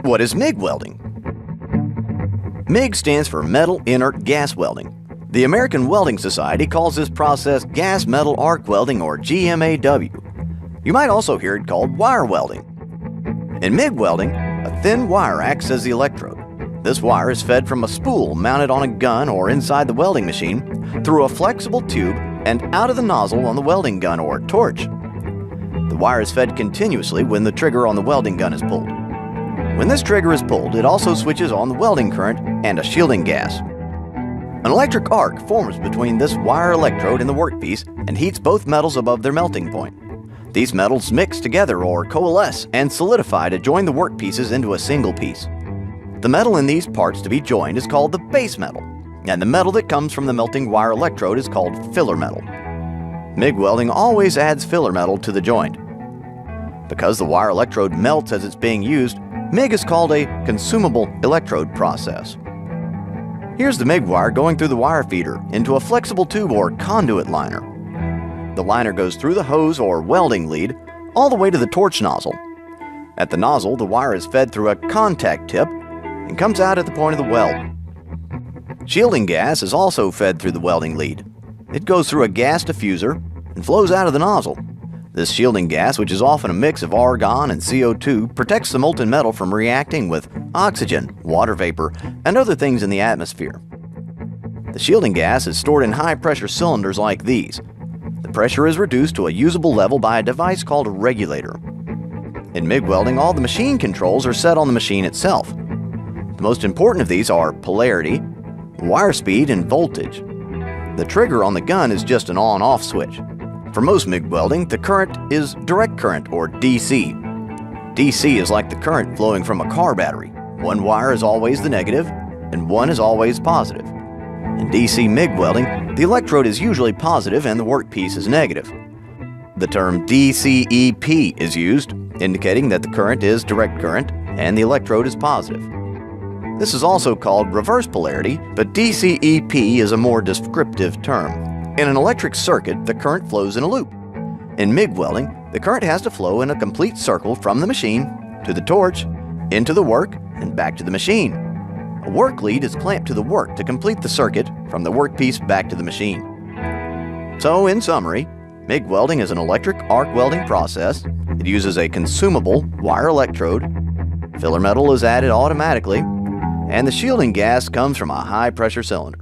What is MIG welding? MIG stands for Metal Inert Gas Welding. The American Welding Society calls this process gas metal arc welding, or GMAW. You might also hear it called wire welding. In MIG welding, a thin wire acts as the electrode. This wire is fed from a spool mounted on a gun or inside the welding machine through a flexible tube and out of the nozzle on the welding gun or torch. The wire is fed continuously when the trigger on the welding gun is pulled. When this trigger is pulled, it also switches on the welding current and a shielding gas. An electric arc forms between this wire electrode and the workpiece and heats both metals above their melting point. These metals mix together or coalesce and solidify to join the workpieces into a single piece. The metal in these parts to be joined is called the base metal, and the metal that comes from the melting wire electrode is called filler metal. MIG welding always adds filler metal to the joint. Because the wire electrode melts as it's being used, MIG is called a consumable electrode process. Here's the MIG wire going through the wire feeder into a flexible tube or conduit liner. The liner goes through the hose or welding lead all the way to the torch nozzle. At the nozzle, the wire is fed through a contact tip and comes out at the point of the weld. Shielding gas is also fed through the welding lead. It goes through a gas diffuser and flows out of the nozzle. This shielding gas, which is often a mix of argon and CO2, protects the molten metal from reacting with oxygen, water vapor, and other things in the atmosphere. The shielding gas is stored in high-pressure cylinders like these. The pressure is reduced to a usable level by a device called a regulator. In MIG welding, all the machine controls are set on the machine itself. The most important of these are polarity, wire speed, and voltage. The trigger on the gun is just an on-off switch. For most MIG welding, the current is direct current, or DC. DC is like the current flowing from a car battery. One wire is always the negative, and one is always positive. In DC MIG welding, the electrode is usually positive and the workpiece is negative. The term DCEP is used, indicating that the current is direct current and the electrode is positive. This is also called reverse polarity, but DCEP is a more descriptive term. In an electric circuit, the current flows in a loop. In MIG welding, the current has to flow in a complete circle from the machine to the torch, into the work, and back to the machine. A work lead is clamped to the work to complete the circuit from the workpiece back to the machine. So, in summary, MIG welding is an electric arc welding process. It uses a consumable wire electrode. Filler metal is added automatically, and the shielding gas comes from a high-pressure cylinder.